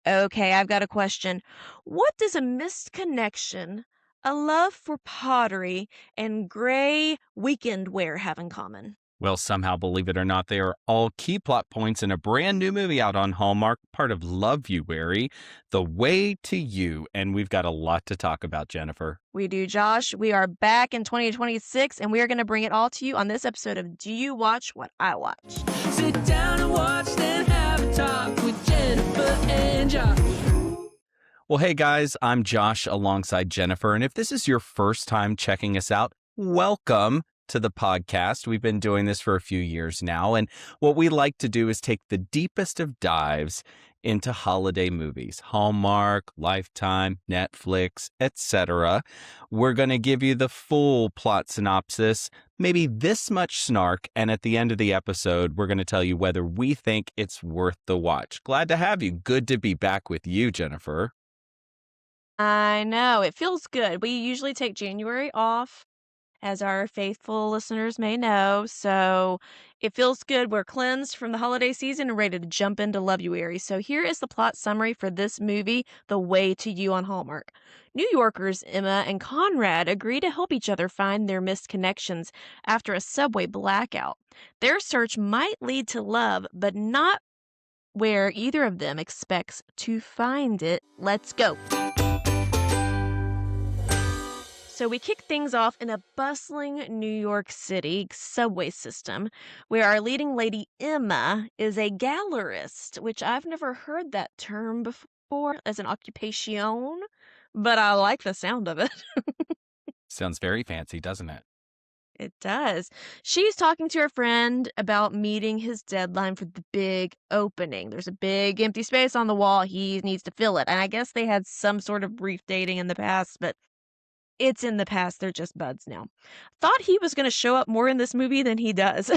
Okay, I've got a question. What does a missed connection, a love for pottery, and gray weekend wear have in common? Well, somehow, believe it or not, they are all key plot points in a brand new movie out on Hallmark, part of Love You Wary, The Way to You. And we've got a lot to talk about, Jennifer. We do, Josh. We are back in 2026, and we are going to bring it all to you on this episode of Do You Watch What I Watch? Sit down and watch, then have a talk with Jennifer and Josh. Well, hey guys, I'm Josh alongside Jennifer. And if this is your first time checking us out, welcome to the podcast. We've been doing this for a few years now. And what we like to do is take the deepest of dives into holiday movies, Hallmark, Lifetime, Netflix, etc. We're going to give you the full plot synopsis, maybe this much snark, and at the end of the episode, we're going to tell you whether we think it's worth the watch. Glad to have you. Good to be back with you, Jennifer. I know. It feels good. We usually take January off, as our faithful listeners may know. So it feels good. We're cleansed from the holiday season and ready to jump into Love You Wary. So here is the plot summary for this movie, The Way to You on Hallmark. New Yorkers Emma and Conrad agree to help each other find their missed connections after a subway blackout. Their search might lead to love, but not where either of them expects to find it. Let's go. So we kick things off in a bustling New York City subway system where our leading lady Emma is a gallerist, which I've never heard that term before as an occupation, but I like the sound of it. Sounds very fancy, doesn't it? It does. She's talking to her friend about meeting his deadline for the big opening. There's a big empty space on the wall. He needs to fill it. And I guess they had some sort of brief dating in the past, but it's in the past. They're just buds now. Thought he was going to show up more in this movie than he does.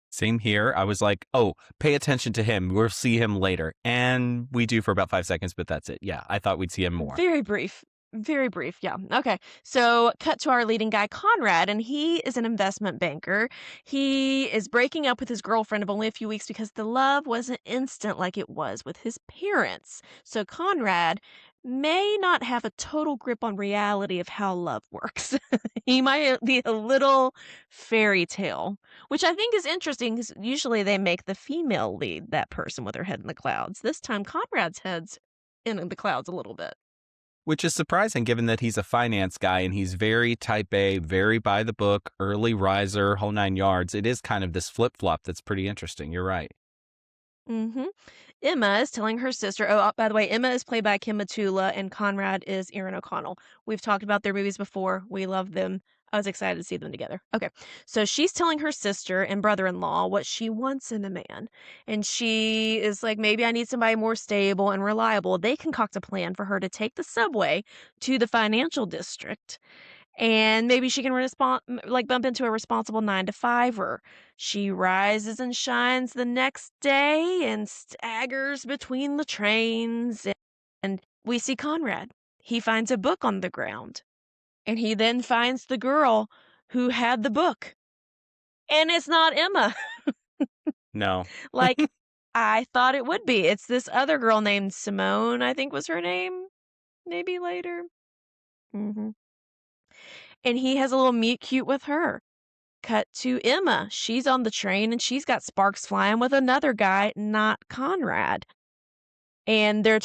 Same here. I was like, oh, pay attention to him. We'll see him later. And we do for about 5 seconds, but that's it. Yeah, I thought we'd see him more. Very brief. Very brief. Yeah. Okay. So cut to our leading guy, Conrad, and he is an investment banker. He is breaking up with his girlfriend of only a few weeks because the love wasn't instant like it was with his parents. So Conrad may not have a total grip on reality of how love works. He might be a little fairy tale, which I think is interesting because usually they make the female lead that person with her head in the clouds. This time, Conrad's head's in the clouds a little bit. Which is surprising given that he's a finance guy and he's very type A, very by the book, early riser, whole 9 yards. It is kind of this flip-flop that's pretty interesting. You're right. Mm-hmm. Emma is telling her sister, oh, by the way, Emma is played by Kim Matula and Conrad is Aaron O'Connell. We've talked about their movies before. We love them. I was excited to see them together. Okay. So she's telling her sister and brother-in-law what she wants in a man. And she is like, maybe I need somebody more stable and reliable. They concoct a plan for her to take the subway to the financial district. And maybe she can bump into a responsible 9-to-5er. She rises and shines the next day and staggers between the trains. And we see Conrad. He finds a book on the ground. And he then finds the girl who had the book. And it's not Emma. No. Like I thought it would be. It's this other girl named Simone, I think was her name. Maybe later. Mm-hmm. And he has a little meet cute with her. Cut to Emma. She's on the train and she's got sparks flying with another guy, not Conrad. And they're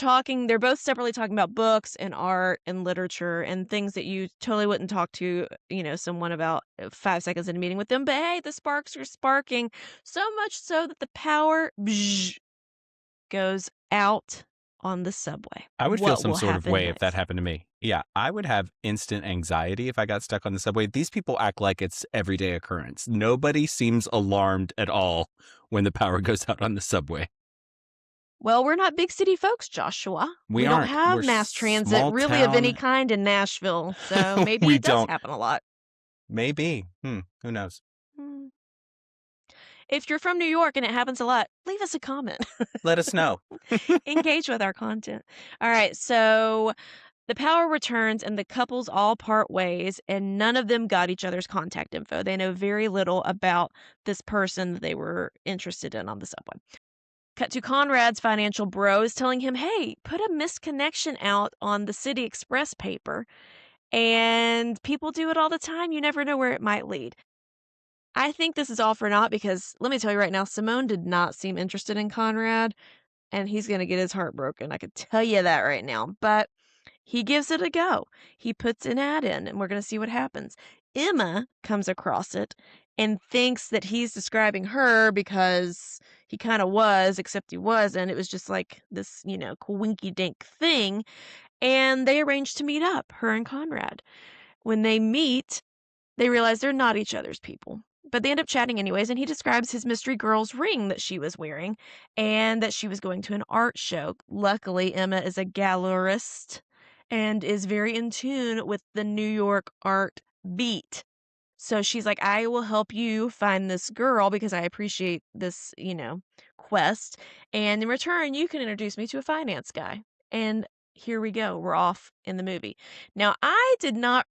both separately talking about books and art and literature and things that you totally wouldn't talk to, someone about 5 seconds in a meeting with them. But hey, the sparks are sparking so much so that the power goes out on the subway. I would feel What some will sort of happen way if that next? happened to me. Yeah, I would have instant anxiety if I got stuck on the subway. These people act like it's everyday occurrence. Nobody seems alarmed at all when the power goes out on the subway. Well, we're not big city folks, Joshua. We don't aren't. have We're mass transit small really of any town. kind in Nashville, so maybe We it does don't. happen a lot. Maybe. Who knows? Hmm. If you're from New York and it happens a lot, leave us a comment. Let us know. Engage with our content. All right, so The power returns and the couples all part ways, and none of them got each other's contact info. They know very little about this person that they were interested in on the subway. Cut to Conrad's financial bros telling him, hey, put a missed connection out on the City Express paper. And people do it all the time. You never know where it might lead. I think this is all for naught because let me tell you right now, Simone did not seem interested in Conrad, and he's going to get his heart broken. I could tell you that right now. But he gives it a go. He puts an ad in, and we're going to see what happens. Emma comes across it and thinks that he's describing her because he kind of was, except he wasn't. It was just like this, winky dink thing. And they arrange to meet up, her and Conrad. When they meet, they realize they're not each other's people. But they end up chatting anyways, and he describes his mystery girl's ring that she was wearing and that she was going to an art show. Luckily, Emma is a gallerist and is very in tune with the New York art beat. So she's like, I will help you find this girl because I appreciate this, quest. And in return, you can introduce me to a finance guy. And here we go. We're off in the movie. Now, I did not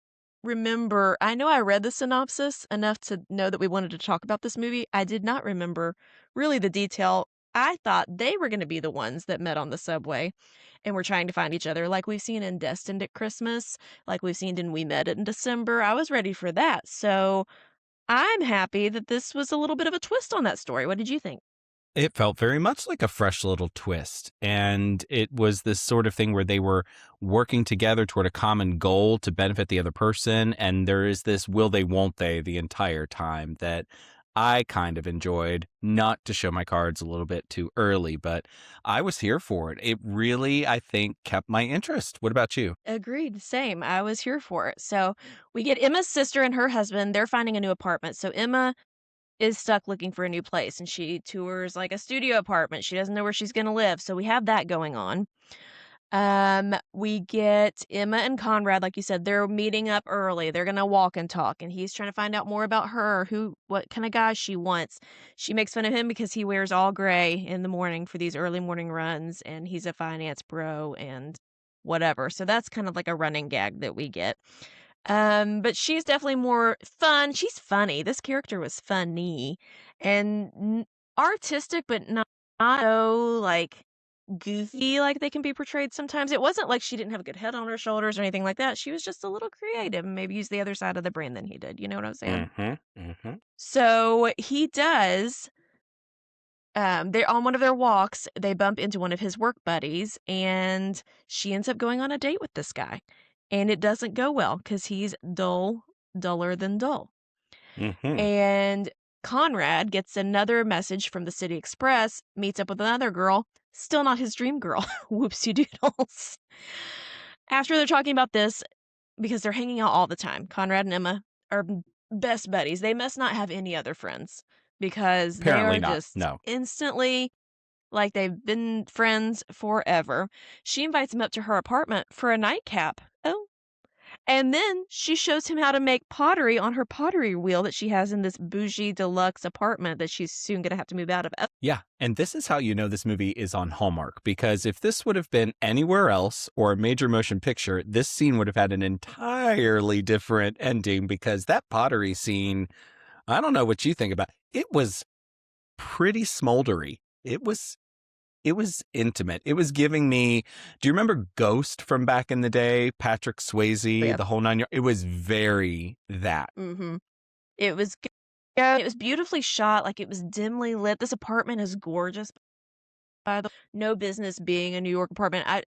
remember, I know I read the synopsis enough to know that we wanted to talk about this movie. I did not remember really the detail. I thought they were going to be the ones that met on the subway and were trying to find each other, like we've seen in Destined at Christmas, like we've seen in We Met in December. I was ready for that. So I'm happy that this was a little bit of a twist on that story. What did you think? It felt very much like a fresh little twist. And it was this sort of thing where they were working together toward a common goal to benefit the other person. And there is this will they, won't they the entire time that I kind of enjoyed, not to show my cards a little bit too early, but I was here for it. It really, I think, kept my interest. What about you? Agreed. Same. I was here for it. So we get Emma's sister and her husband. They're finding a new apartment. So Emma is stuck looking for a new place and she tours like a studio apartment. She doesn't know where she's going to live. So we have that going on. We get Emma and Conrad, like you said, they're meeting up early. They're going to walk and talk and he's trying to find out more about her, what kind of guy she wants. She makes fun of him because he wears all gray in the morning for these early morning runs and he's a finance bro and whatever. So that's kind of like a running gag that we get. But she's definitely more fun. She's funny. This character was funny and artistic, but not so like goofy like they can be portrayed sometimes. It wasn't like she didn't have a good head on her shoulders or anything like that. She was just a little creative and maybe used the other side of the brain than he did. You know what I'm saying? So he does. They're on one of their walks. They bump into one of his work buddies, and she ends up going on a date with this guy. And it doesn't go well because he's duller than dull. And Conrad gets another message from the City Express, meets up with another girl, still not his dream girl. Whoopsie doodles. After they're talking about this, because they're hanging out all the time, Conrad and Emma are best buddies. They must not have any other friends because they Apparently are not. just No. instantly like they've been friends forever. She invites him up to her apartment for a nightcap. Oh. And then she shows him how to make pottery on her pottery wheel that she has in this bougie deluxe apartment that she's soon going to have to move out of. Yeah. And this is how you know this movie is on Hallmark, because if this would have been anywhere else or a major motion picture, this scene would have had an entirely different ending because that pottery scene, I don't know what you think about it. It was pretty smoldery. It was intimate. It was giving me, do you remember Ghost from back in the day? Patrick Swayze, the whole 9 yards. It was very that. Mm-hmm. It was good. Yeah, it was beautifully shot, like it was dimly lit. This apartment is gorgeous. By the no business being a New York apartment.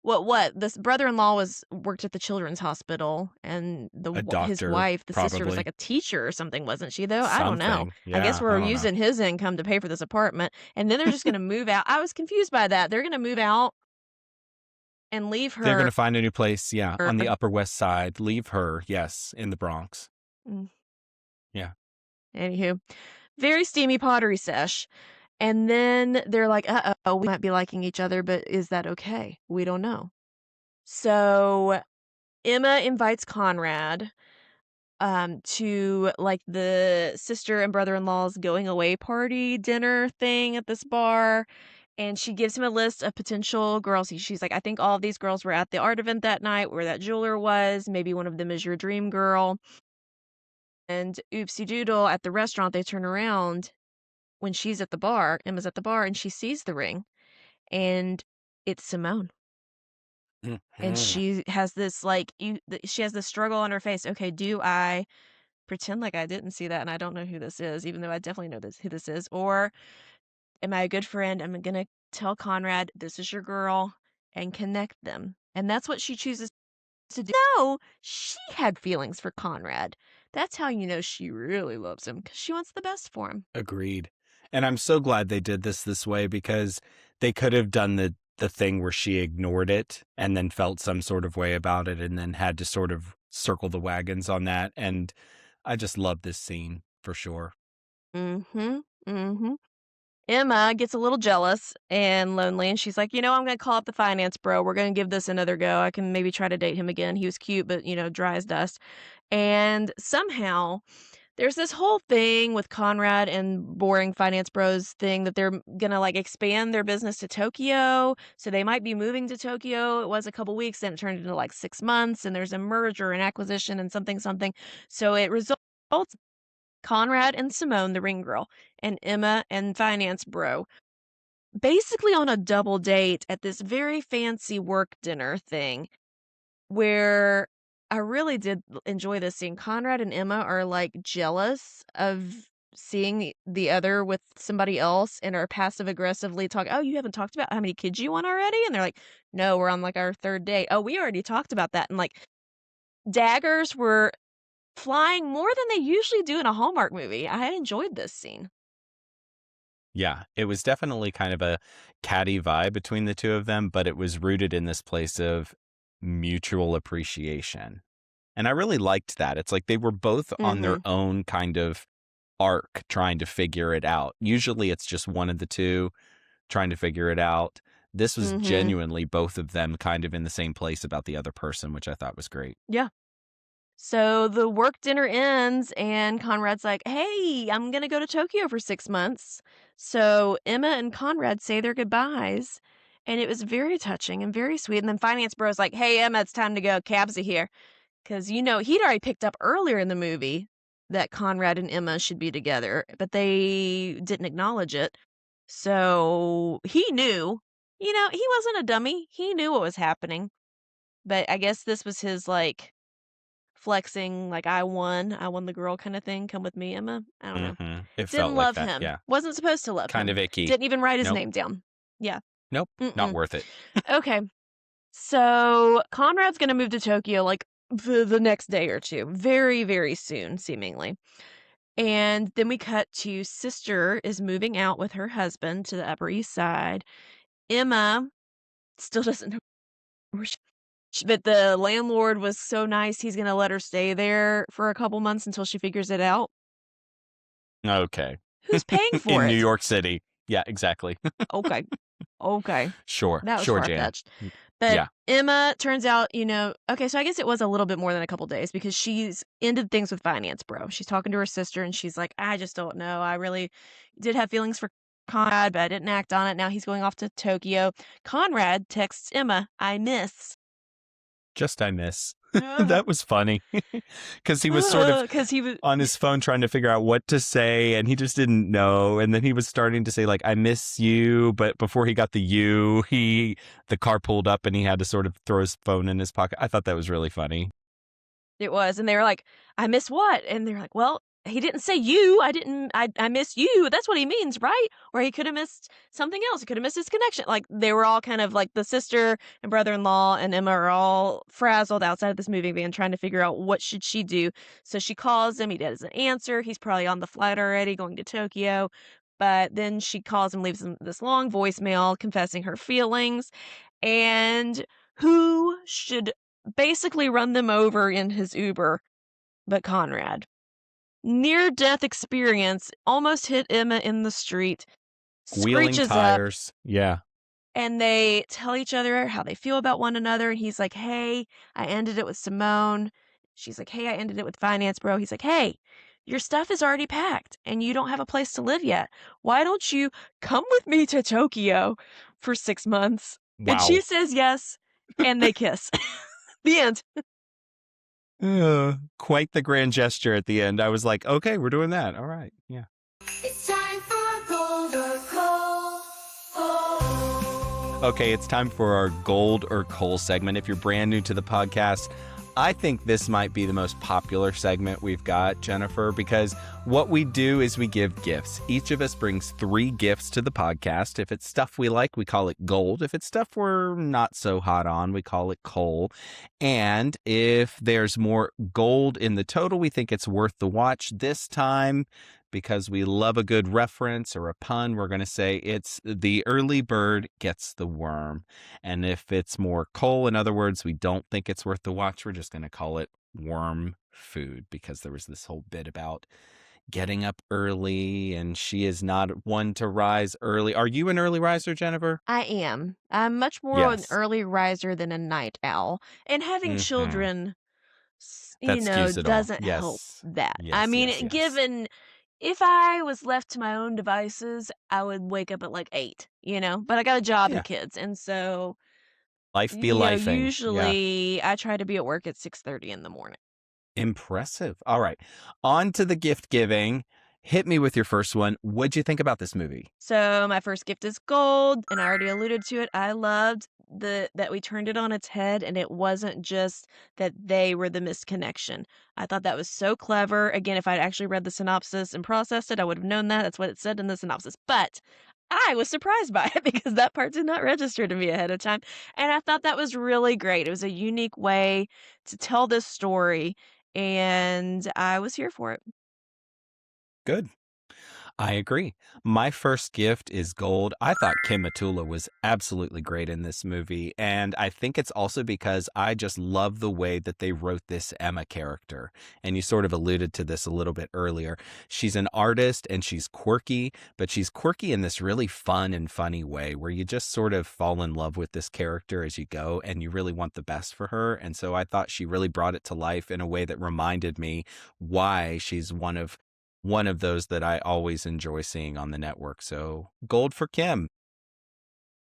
What? This brother-in-law worked at the children's hospital, and A his doctor, wife, the sister, was probably. like a teacher or something, wasn't she? Though I don't know. Something. I guess Yeah, I we're don't know. using his income to pay for this apartment, and then they're just going to move out. I was confused by that. They're going to move out and leave They're going her. to find a new place, yeah, on the Upper West Side. Leave her, yes, in the Bronx. Mm. Yeah. Anywho, very steamy pottery sesh. And then they're like, uh-oh, we might be liking each other, but is that okay? We don't know. So Emma invites Conrad to like the sister and brother-in-law's going away party dinner thing at this bar. And she gives him a list of potential girls. She's like, I think all of these girls were at the art event that night where that jeweler was. Maybe one of them is your dream girl. And oopsie doodle, at the restaurant, they turn around when she's at the bar, Emma's at the bar, and she sees the ring. And it's Simone. And Mhm. she has this like she has this struggle on her face. Okay, do I pretend like I didn't see that and I don't know who this is, even though I definitely know who this is, or am I a good friend? I'm gonna tell Conrad this is your girl and connect them. And that's what she chooses to do. No, she had feelings for Conrad. That's how you know she really loves him because she wants the best for him. Agreed. And I'm so glad they did this way because they could have done the thing where she ignored it and then felt some sort of way about it and then had to sort of circle the wagons on that. And I just love this scene for sure. Mm-hmm. Mm-hmm. Emma gets a little jealous and lonely, and she's like, I'm going to call up the finance bro. We're going to give this another go. I can maybe try to date him again. He was cute, but, dry as dust. And somehow there's this whole thing with Conrad and boring finance bros thing that they're going to like expand their business to Tokyo. So they might be moving to Tokyo. It was a couple weeks, then it turned into like 6 months, and there's a merger and acquisition and something, something. So it results Conrad and Simone, the ring girl, and Emma and finance bro, basically on a double date at this very fancy work dinner thing where I really did enjoy this scene. Conrad and Emma are like jealous of seeing the other with somebody else and are passive aggressively talking, oh, you haven't talked about how many kids you want already? And they're like, no, we're on like our third date. Oh, we already talked about that. And like daggers were flying more than they usually do in a Hallmark movie. I enjoyed this scene. Yeah, it was definitely kind of a catty vibe between the two of them, but it was rooted in this place of mutual appreciation. And I really liked that. It's like they were both on their Mhm. own kind of arc trying to figure it out. Usually it's just one of the two trying to figure it out. This was Mhm. genuinely both of them kind of in the same place about the other person, which I thought was great. Yeah. So the work dinner ends, and Conrad's like, hey, I'm going to go to Tokyo for 6 months. So Emma and Conrad say their goodbyes. And it was very touching and very sweet. And then Finance Bro's like, hey, Emma, it's time to go. Cabs are here. Because, he'd already picked up earlier in the movie that Conrad and Emma should be together, but they didn't acknowledge it. So he knew, he wasn't a dummy. He knew what was happening. But I guess this was his, like, flexing, like, I won the girl kinda thing, "Come with me, Emma." I don't know. It felt Didn't like love that. him. Yeah. Wasn't supposed to love Kind him. of icky. Didn't even write his Nope. name down. Yeah. Nope. Not Mm-mm. worth it. Okay. So, Conrad's gonna move to Tokyo, like, the next day or 2. Very, very soon, seemingly. And then we cut to sister is moving out with her husband to the Upper East Side. Emma still doesn't know where but the landlord was so nice, he's gonna let her stay there for a couple months until she figures it out. Okay. Who's paying for In New it? York City. Yeah, exactly. Okay. Okay. Sure. That was Sure, Jan. far-fetched. But Yeah. Emma turns out, okay, so I guess it was a little bit more than a couple days because she's ended things with finance bro. She's talking to her sister and she's like, I just don't know. I really did have feelings for Conrad, but I didn't act on it. Now he's going off to Tokyo. Conrad texts Emma, I miss. Just I miss. That was funny because he was sort of Because he was. on his phone trying to figure out what to say and he just didn't know. And then he was starting to say like, I miss you. But before he got the you, the car pulled up and he had to sort of throw his phone in his pocket. I thought that was really funny. It was, and they were like, "I miss what?" And they're like, "Well, he didn't say you. I miss you. That's what he means, right?" Or he could have missed something else. He could have missed his connection. Like, they were all kind of like the sister and brother-in-law and Emma are all frazzled outside of this moving van trying to figure out what should she do. So she calls him. He doesn't answer. He's probably on the flight already going to Tokyo. But then she calls him, leaves him this long voicemail confessing her feelings. And who should basically run them over in his Uber but Conrad. Near-death experience, almost hit Emma in the street, Wheeling screeches up, tires. Yeah. and they tell each other how they feel about one another, and he's like, hey, I ended it with Simone. She's like, hey, I ended it with finance bro. He's like, hey, your stuff is already packed and you don't have a place to live yet. Why don't you come with me to Tokyo for 6 months?" And she Wow. says yes, and they kiss. The end. Quite the grand gesture at the end. I was like, okay, we're doing that. All right. Yeah. It's time for gold or coal. Okay, it's time for our gold or coal segment. If you're brand new to the podcast, I think this might be the most popular segment we've got, Jennifer, because what we do is we give gifts. Each of us brings 3 gifts to the podcast. If it's stuff we like, we call it gold. If it's stuff we're not so hot on, we call it coal. And if there's more gold in the total, we think it's worth the watch. This time, because we love a good reference or a pun, we're going to say it's the early bird gets the worm. And if it's more coal, in other words, we don't think it's worth the watch, we're just going to call it worm food, because there was this whole bit about getting up early and she is not one to rise early. Are you an early riser, Jennifer? I am. I'm much more an Yes. early riser than a night owl, and having Hmm. children, That skews it all. doesn't help Yes. that. I Yes, yes, mean, yes. given if I was left to my own devices, I would wake up at, like, 8, but I got a job Yeah. and kids, and so, Life be lifing. Yeah. usually I try to be at work at 6:30 in the morning. Impressive. All right. On to the gift giving. Hit me with your first one. What'd you think about this movie? So my first gift is gold, and I already alluded to it. I loved that we turned it on its head, and it wasn't just that they were the missed connection. I thought that was so clever. Again, if I'd actually read the synopsis and processed it, I would have known that. That's what it said in the synopsis. But I was surprised by it because that part did not register to me ahead of time. And I thought that was really great. It was a unique way to tell this story, and I was here for it. Good. I agree. My first gift is gold. I thought Kim Matula was absolutely great in this movie. And I think it's also because I just love the way that they wrote this Emma character. And you sort of alluded to this a little bit earlier. She's an artist and she's quirky, but she's quirky in this really fun and funny way where you just sort of fall in love with this character as you go and you really want the best for her. And so I thought she really brought it to life in a way that reminded me why she's one of those that I always enjoy seeing on the network. So gold for Kim.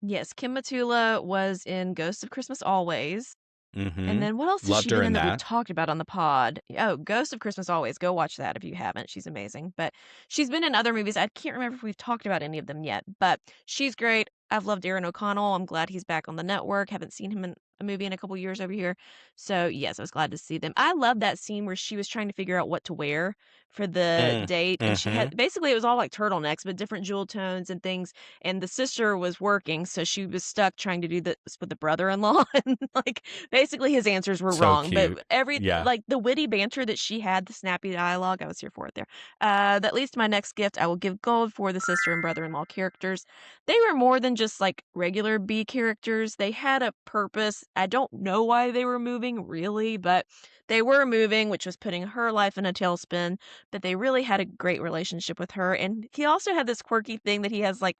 Yes, Kim Matula was in Ghosts of Christmas Always. And Mm-hmm. then what else has she Loved her been in in that we've that. talked about on the pod? Oh, Ghost of Christmas Always. Go watch that if you haven't. She's amazing. But she's been in other movies. I can't remember if we've talked about any of them yet, but she's great. I've loved Aaron O'Connell. I'm glad he's back on the network. Haven't seen him in a movie in a couple years over here. So, yes, I was glad to see them. I love that scene where she was trying to figure out what to wear for the Mm. date. And she Mm-hmm. had basically it was all like turtlenecks, but different jewel tones and things. And the sister was working. So she was stuck trying to do this with the brother in law. And like, basically, his answers were So wrong, but cute. every Yeah. like, the witty banter that she had, the snappy dialogue, I was here for it there. That leads to my next gift. I will give gold for the sister and brother-in-law characters. They were more than just, like, regular B characters. They had a purpose. I don't know why they were moving, really, but they were moving, which was putting her life in a tailspin, but they really had a great relationship with her, and he also had this quirky thing that he has, like,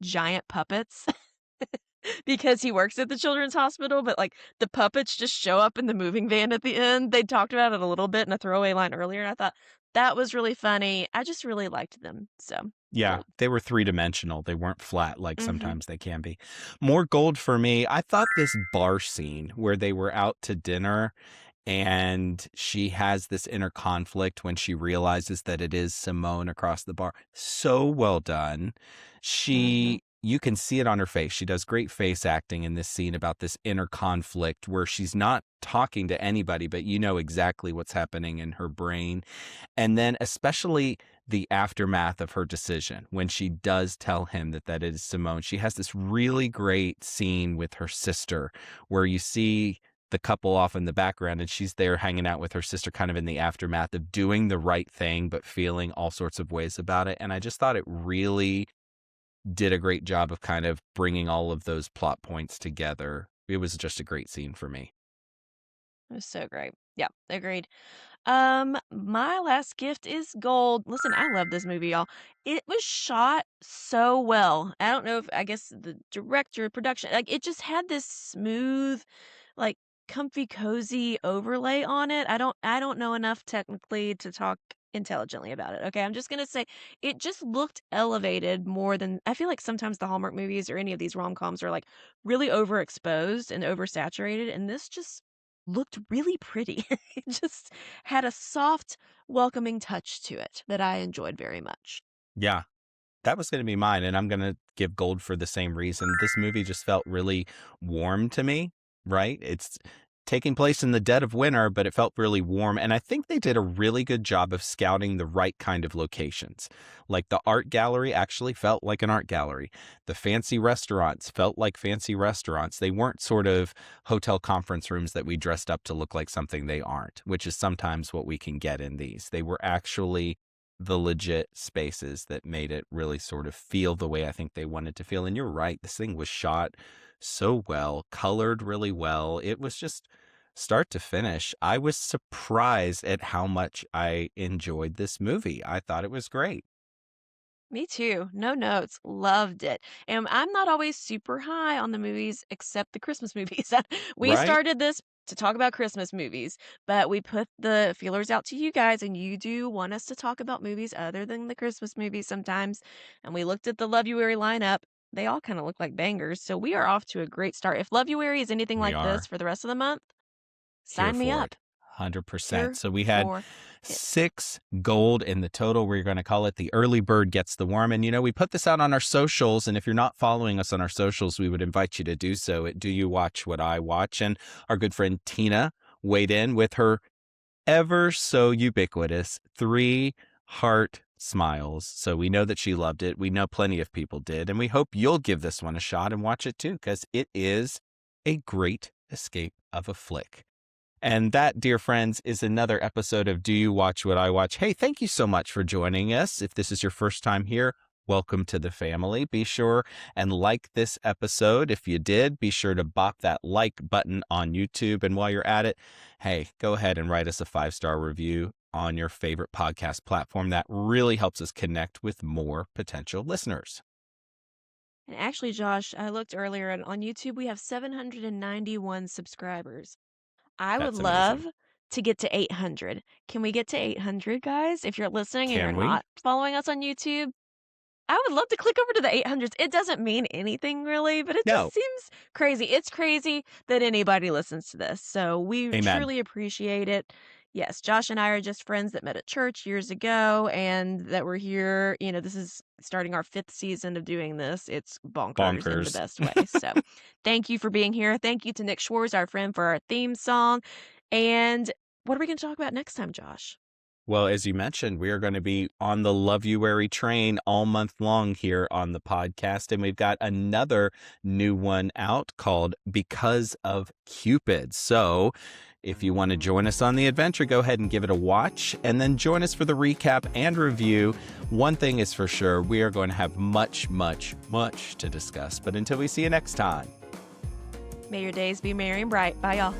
giant puppets. Because he works at the children's hospital, but, like, the puppets just show up in the moving van at the end. They talked about it a little bit in a throwaway line earlier, and I thought that was really funny. I just really liked them, so Yeah. gold. They were three-dimensional. They weren't flat like Mhm. sometimes they can be. More gold for me. I thought this bar scene where they were out to dinner and she has this inner conflict when she realizes that it is Simone across the bar. So well done. Mhm. You can see it on her face. She does great face acting in this scene about this inner conflict where she's not talking to anybody, but you know exactly what's happening in her brain. And then, especially the aftermath of her decision when she does tell him that that is Simone, she has this really great scene with her sister where you see the couple off in the background and she's there hanging out with her sister kind of in the aftermath of doing the right thing but feeling all sorts of ways about it. And I just thought it really did a great job of kind of bringing all of those plot points together. It was just a great scene for me. It was so great. Yeah, agreed. My last gift is gold. Listen, I love this movie, y'all. It was shot so well. I don't know if I guess the director, production, like it just had this smooth, like comfy, cozy overlay on it. I don't know enough technically to talk intelligently about it. Okay. I'm just going to say it just looked elevated more than I feel like sometimes the Hallmark movies or any of these rom-coms are like really overexposed and oversaturated. And this just looked really pretty. It just had a soft, welcoming touch to it that I enjoyed very much. Yeah. That was going to be mine, and I'm going to give gold for the same reason. This movie just felt really warm to me, right? It's taking place in the dead of winter, but it felt really warm. And I think they did a really good job of scouting the right kind of locations. Like the art gallery actually felt like an art gallery. The fancy restaurants felt like fancy restaurants. They weren't sort of hotel conference rooms that we dressed up to look like something they aren't, which is sometimes what we can get in these. They were actually the legit spaces that made it really sort of feel the way I think they wanted to feel. And you're right, this thing was shot so well, colored really well. It was just start to finish. I was surprised at how much I enjoyed this movie. I thought it was great, Me too. No notes. Loved it. And I'm not always super high on the movies except the Christmas movies. We right? started this to talk about Christmas movies, but we put the feelers out to you guys, and you do want us to talk about movies other than the Christmas movies sometimes. And we looked at the Love You Weary lineup. They all kind of look like bangers. So we are off to a great start. If Love You Weary is anything We like this are. for the rest of the month, Here sign me for up. it. 100%. Here So we had for it. 6 gold in the total. We're going to call it the early bird gets the worm. And, we put this out on our socials. And if you're not following us on our socials, we would invite you to do so at Do You Watch What I Watch? And our good friend Tina weighed in with her ever so ubiquitous 3 heart smiles. So we know that she loved it. We know plenty of people did. And we hope you'll give this one a shot and watch it too, because it is a great escape of a flick. And that, dear friends, is another episode of Do You Watch What I Watch? Hey, thank you so much for joining us. If this is your first time here, welcome to the family. Be sure and like this episode. If you did, be sure to bop that like button on YouTube. And while you're at it, hey, go ahead and write us a 5-star review on your favorite podcast platform. That really helps us connect with more potential listeners. And actually, Josh, I looked earlier and on YouTube, we have 791 subscribers. I would That's amazing. love to get to 800. Can we get to 800, guys? If you're listening and you're Can we? not following us on YouTube, I would love to click over to the 800s. It doesn't mean anything really, but it just No. seems crazy. It's crazy that anybody listens to this. So we Amen. truly appreciate it. Yes, Josh and I are just friends that met at church years ago and that we're here. This is starting our 5th season of doing this. It's bonkers in the Bonkers. best way. So thank you for being here. Thank you to Nick Schwartz, our friend, for our theme song. And what are we going to talk about next time, Josh? Well, as you mentioned, we are going to be on the Love You Weary train all month long here on the podcast. And we've got another new one out called Because of Cupid. So if you want to join us on the adventure, go ahead and give it a watch and then join us for the recap and review. One thing is for sure, we are going to have much, much, much to discuss. But until we see you next time. May your days be merry and bright. Bye, y'all.